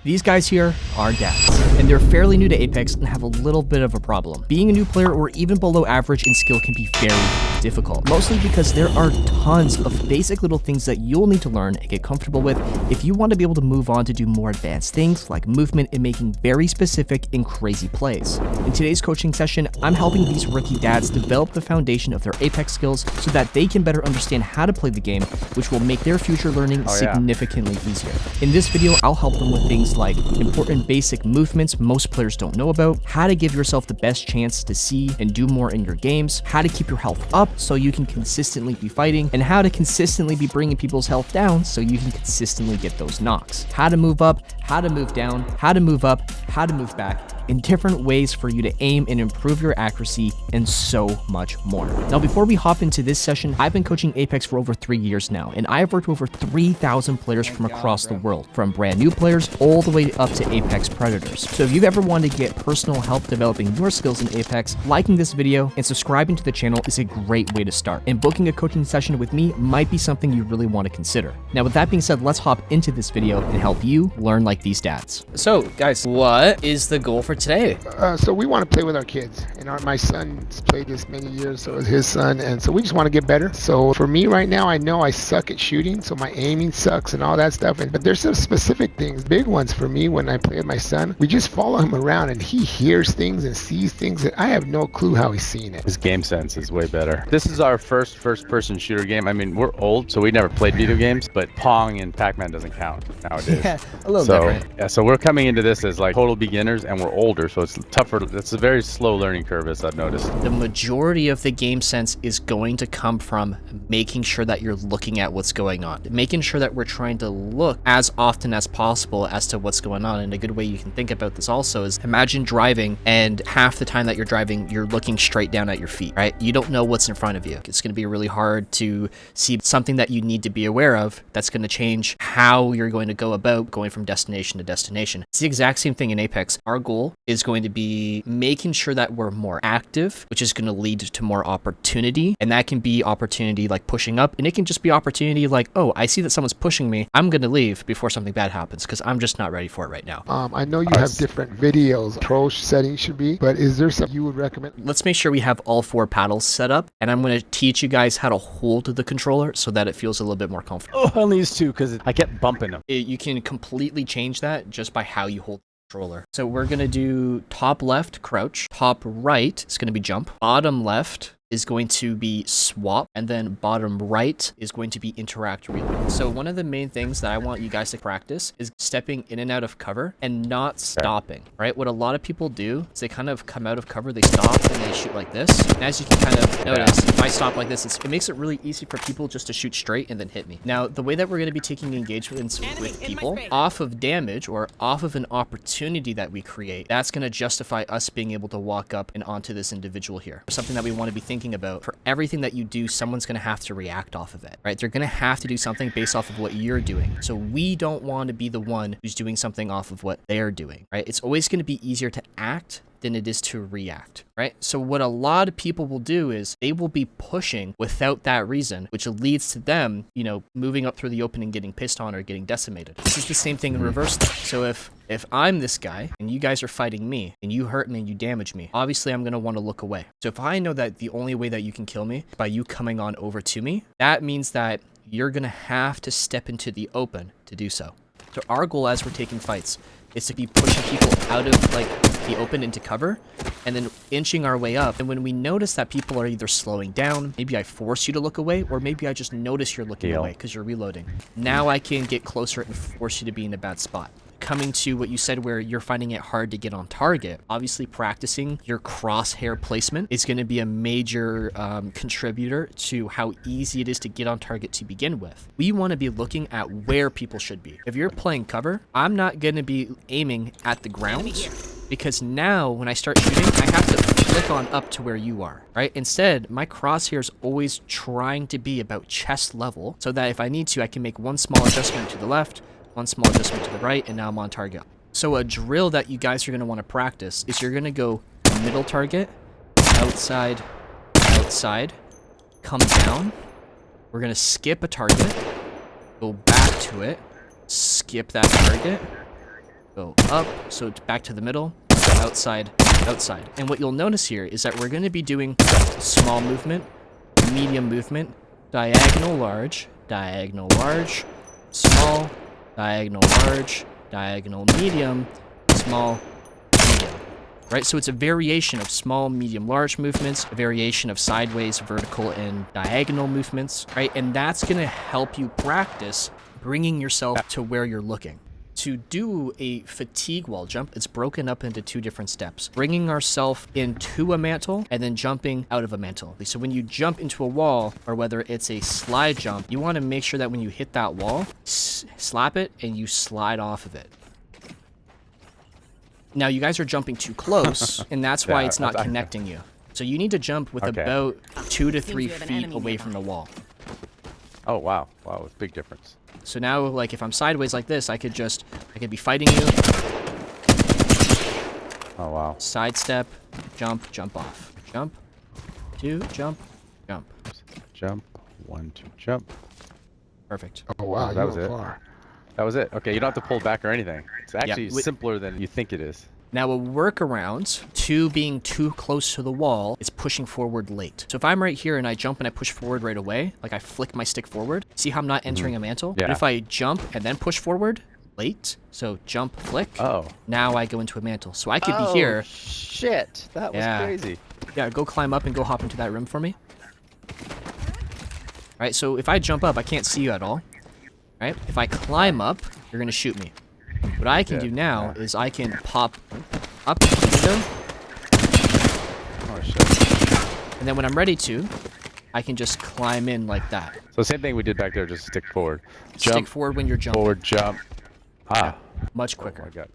These guys here are dads, and they're fairly new to Apex and have a little bit of a problem. Being a new player or even below average in skill can be very difficult, mostly because there are tons of basic little things that you'll need to learn and get comfortable with if you want to be able to move on to do more advanced things like movement and making very specific and crazy plays. In today's coaching session, I'm helping these rookie dads develop the foundation of their Apex skills so that they can better understand how to play the game, which will make their future learning significantly easier. In this video, I'll help them with things like important basic movements most players don't know about, how to give yourself the best chance to see and do more in your games, how to keep your health up so you can consistently be fighting, and how to consistently be bringing people's health down so you can consistently get those knocks. How to move up, how to move down, how to move up, how to move back, in different ways for you to aim and improve your accuracy, and so much more. Now, before we hop into this session, I've been coaching Apex for over 3 years now, and I've worked with over 3,000 players from across the world, from brand new players all the way up to Apex predators. So if you've ever wanted to get personal help developing your skills in Apex, liking this video and subscribing to the channel is a great way to start, and booking a coaching session with me might be something you really want to consider. Now, with that being said, let's hop into this video and help you learn like these dads. So guys, what is the goal for today? So we want to play with our kids, and my son's played this many years, so is his son, and so we just want to get better. So for me right now, I know I suck at shooting, so my aiming sucks and all that stuff, but there's some specific things, big ones for me. When I play with my son, we just follow him around and he hears things and sees things that I have no clue how he's seeing it. His game sense is way better. This is our first person shooter game. I mean, we're old, so we never played video games, but Pong and Pac-Man doesn't count nowadays. Yeah, a little different. Yeah, so we're coming into this as like total beginners, and we're older, so it's tougher. It's a very slow learning curve, as I've noticed. The majority of the game sense is going to come from making sure that you're looking at what's going on, making sure that we're trying to look as often as possible as to what's going on. And a good way you can think about this also is imagine driving, and half the time that you're driving, you're looking straight down at your feet, right? You don't know what's in front of you. It's going to be really hard to see something that you need to be aware of that's going to change how you're going to go about going from destination to destination. It's the exact same thing in Apex. Our goal is going to be making sure that we're more active, which is going to lead to more opportunity. And that can be opportunity like pushing up, and it can just be opportunity like, oh, I see that someone's pushing me, I'm going to leave before something bad happens because I'm just not ready for it right now. I know you have different videos, control settings should be, but is there something you would recommend? Let's make sure we have all 4 paddles set up, and I'm going to teach you guys how to hold the controller so that it feels a little bit more comfortable. Oh, I only use 2 because I kept bumping them. You can completely change that just by how you hold controller. So we're going to do top left crouch, top right is going to be jump, bottom left is going to be swap, and then bottom right is going to be interact reload. So one of the main things that I want you guys to practice is stepping in and out of cover and not stopping, right? What a lot of people do is they kind of come out of cover, they stop, and they shoot like this. And as you can kind of notice, if I stop like this, it makes it really easy for people just to shoot straight and then hit me. Now, the way that we're going to be taking engagements with people off of damage or off of an opportunity that we create, that's going to justify us being able to walk up and onto this individual here. Something that we want to be thinking about. For everything that you do, someone's going to have to react off of it, right? They're going to have to do something based off of what you're doing. So we don't want to be the one who's doing something off of what they're doing, right? It's always going to be easier to act than it is to react, right? So what a lot of people will do is they will be pushing without that reason, which leads to them, you know, moving up through the open and getting pissed on or getting decimated. This is the same thing in reverse though. So if I'm this guy and you guys are fighting me and you hurt me and you damage me, obviously I'm going to want to look away. So if I know that the only way that you can kill me is by you coming on over to me, that means that you're going to have to step into the open to do so. So our goal as we're taking fights is to be pushing people out of like the open into cover and then inching our way up. And when we notice that people are either slowing down, maybe I force you to look away, or maybe I just notice you're looking away because you're reloading. Now I can get closer and force you to be in a bad spot. Coming to what you said where you're finding it hard to get on target, obviously practicing your crosshair placement is going to be a major contributor to how easy it is to get on target to begin with. We want to be looking at where people should be. If you're playing cover, I'm not going to be aiming at the ground, because now when I start shooting, I have to click on up to where you are, right? Instead, my crosshair is always trying to be about chest level so that if I need to, I can make one small adjustment to the left, one small adjustment to the right, and now I'm on target. So a drill that you guys are going to want to practice is you're going to go middle target, outside, outside, come down. We're going to skip a target, go back to it, skip that target, go up, so it's back to the middle, outside, outside. And what you'll notice here is that we're going to be doing small movement, medium movement, diagonal large, small, diagonal large, diagonal medium, small, medium. Right, so it's a variation of small, medium, large movements, a variation of sideways, vertical, and diagonal movements, right? And that's going to help you practice bringing yourself to where you're looking. To do a fatigue wall jump, it's broken up into 2 different steps. Bringing ourselves into a mantle and then jumping out of a mantle. So when you jump into a wall, or whether it's a slide jump, you want to make sure that when you hit that wall, slap it and you slide off of it. Now you guys are jumping too close, and that's why it's not connecting you. So you need to jump with about 2 to 3 feet away from the wall. Oh, wow. Wow, it's a big difference. So now, like, if I'm sideways like this, I could be fighting you. Oh, wow. Sidestep, jump, jump off. Jump, 2, jump, jump. Jump, 1, 2, jump. Perfect. Oh, wow, that was you it. went far. That was it. Okay, you don't have to pull back or anything. It's actually simpler than you think it is. Now a workaround to being too close to the wall is pushing forward late. So if I'm right here and I jump and I push forward right away, like I flick my stick forward, see how I'm not entering a mantle? Yeah. But if I jump and then push forward late, so jump, flick, now I go into a mantle. So I could be here. Shit, that was crazy. Yeah, go climb up and go hop into that room for me. Right, so if I jump up, I can't see you at all. Right? If I climb up, you're gonna shoot me. What I can do now is I can pop up the window. Oh shit. And then when I'm ready to, I can just climb in like that. So same thing we did back there, just stick forward. Stick Jump, forward when you're jumping. forward, jump. Yeah, much quicker. I got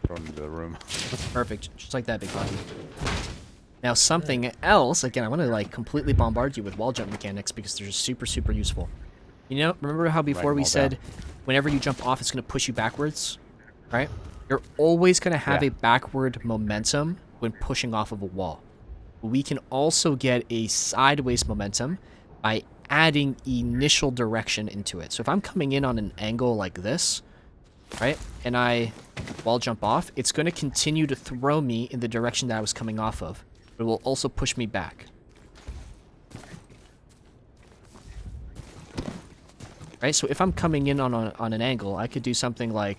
thrown into the room. Perfect. Just like that, big buddy. Now something else, again, I want to like completely bombard you with wall jump mechanics because they're super, super useful. You know, remember how before we said whenever you jump off, it's going to push you backwards, right? You're always going to have a backward momentum when pushing off of a wall. We can also get a sideways momentum by adding initial direction into it. So if I'm coming in on an angle like this, right, and I wall jump off, it's going to continue to throw me in the direction that I was coming off of. But it will also push me back. Right, so if I'm coming in on an angle, I could do something like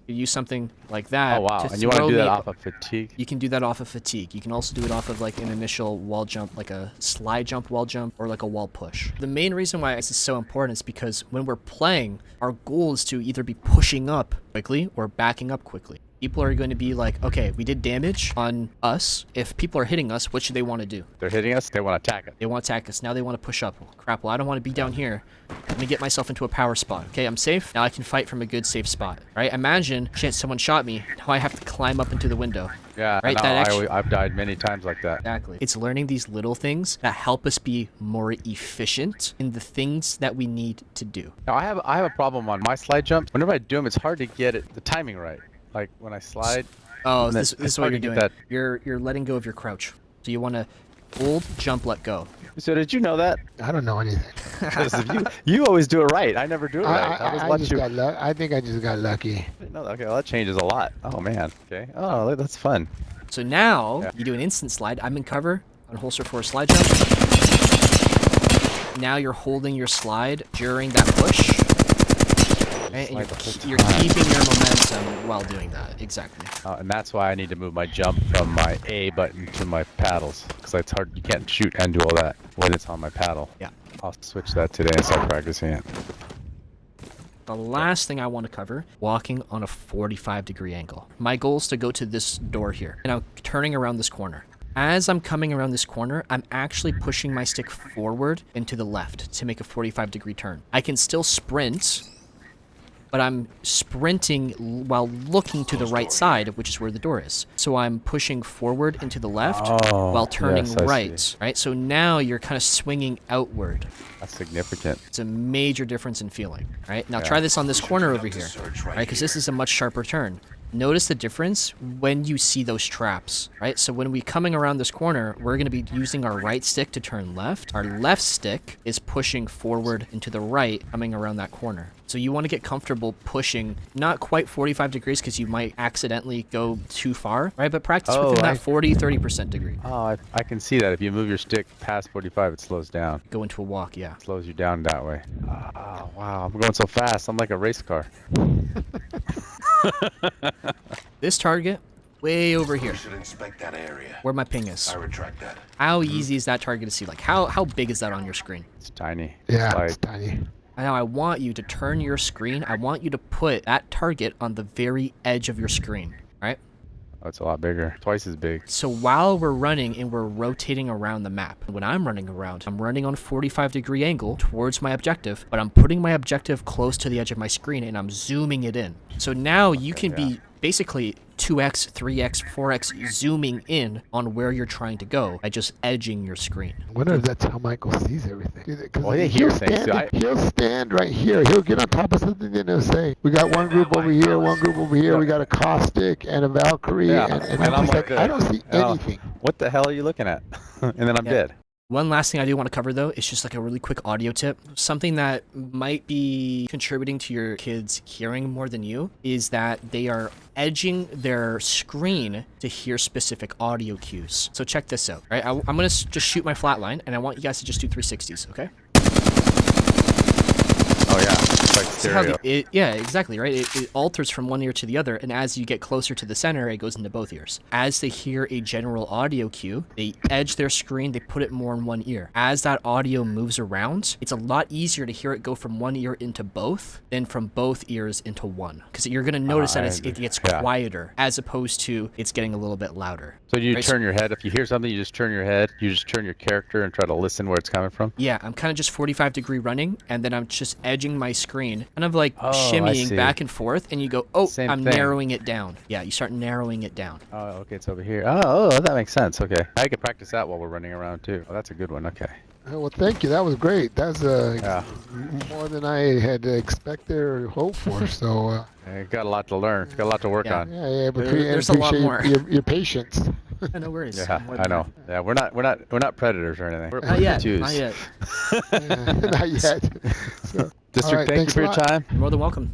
use something like that. Oh wow! To And you want to do that me- off of fatigue? You can do that off of fatigue. You can also do it off of like an initial wall jump, like a slide jump wall jump, or like a wall push. The main reason why this is so important is because when we're playing, our goal is to either be pushing up quickly or backing up quickly. People are going to be like, okay, we did damage on us. If people are hitting us, what should they want to do? They're hitting us. They want to attack us. They want to attack us. Now they want to push up. Crap, well, I don't want to be down here. Let me get myself into a power spot. Okay, I'm safe. Now I can fight from a good, safe spot. Right? Imagine, shit, someone shot me. Now I have to climb up into the window. Yeah, right? No, I've died many times like that. Exactly. It's learning these little things that help us be more efficient in the things that we need to do. Now I have a problem on my slide jumps. Whenever I do them, it's hard to get the timing right. Like when I slide. Oh, this is what you're doing. That. You're letting go of your crouch. So you want to hold, jump, let go. So did you know that? I don't know anything. you always do it right. I never do it right. I think I just got lucky. I didn't know that. Okay, well, that changes a lot. Oh man. Okay. Oh, that's fun. So now you do an instant slide. I'm in cover on holster for a slide jump. Now you're holding your slide during that push. Right? And you're keeping your momentum while doing that. Exactly. And that's why I need to move my jump from my A button to my paddles. Because it's hard. You can't shoot and do all that when it's on my paddle. Yeah. I'll switch that today and start practicing it. The last thing I want to cover, walking on a 45-degree angle. My goal is to go to this door here. And I'm turning around this corner. As I'm coming around this corner, I'm actually pushing my stick forward and to the left to make a 45-degree turn. I can still sprint, but I'm sprinting while looking to the right side, which is where the door is. So I'm pushing forward into the left while turning right, right? So now you're kind of swinging outward. That's significant. It's a major difference in feeling, right? Now try this on this corner over here, right? Because this is a much sharper turn. Notice the difference when you see those traps, right? So when we're coming around this corner, we're going to be using our right stick to turn left. Our left stick is pushing forward and to the right, coming around that corner. So you want to get comfortable pushing, not quite 45 degrees because you might accidentally go too far, right? But practice within that 40-30% degree. Oh, I can see that. If you move your stick past 45, it slows down. Go into a walk, yeah. It slows you down that way. Oh, wow. I'm going so fast. I'm like a race car. This target, way over here. We should inspect that area. Where my ping is. I retract that. How easy is that target to see? Like, how big is that on your screen? It's tiny. Yeah, It's it's tiny. Now I want you to turn your screen. I want you to put that target on the very edge of your screen, right? Oh, it's a lot bigger. Twice as big. So while we're running and we're rotating around the map, when I'm running around, I'm running on a 45-degree angle towards my objective, but I'm putting my objective close to the edge of my screen and I'm zooming it in. So now you can be basically 2x, 3x, 4x zooming in on where you're trying to go by just edging your screen. I wonder if that's how Michael sees everything. Well, yeah, he'll stand, he'll stand right here. He'll get on top of something and he'll say, we got one group over here, one group over here. We got a caustic and a Valkyrie. Yeah. And And I'm I'm just like, like, I don't see anything. What the hell are you looking at? And then I'm dead. One last thing I do want to cover though is just like a really quick audio tip. Something that might be contributing to your kids hearing more than you is that they are edging their screen to hear specific audio cues. So check this out, right? I'm going to just shoot my flat line and I want you guys to just do 360s, okay? Oh, yeah. It's like So how stereo. yeah, exactly, right? It alters from one ear to the other, and as you get closer to the center, it goes into both ears. As they hear a general audio cue, they edge their screen, they put it more in one ear. As that audio moves around, it's a lot easier to hear it go from one ear into both than from both ears into one. Because you're going to notice that it gets quieter, as opposed to it's getting a little bit louder. So you turn your head. If you hear something, you just turn your head. You just turn your character and try to listen where it's coming from. Yeah, I'm kind of just 45-degree running, and then I'm just edging my screen, kind of like I shimmying see. back and forth, and you go, oh, Same I'm thing. narrowing it down. Yeah, you start narrowing it down. Oh, okay, it's over here. Oh, that makes sense. Okay, I could practice that while we're running around too. Oh, that's a good one. Okay. Well, thank you. That was great. That's more than I had expected or hoped for. So I got a lot to learn. Got a lot to work on. yeah, but There's a lot more. your patience. No worries. Yeah, I know. Yeah, we're not predators or anything. We're Not yet. twos. Not yet. Not yet. So, District, all right, thank you thanks for a your lot. time. You're more than welcome.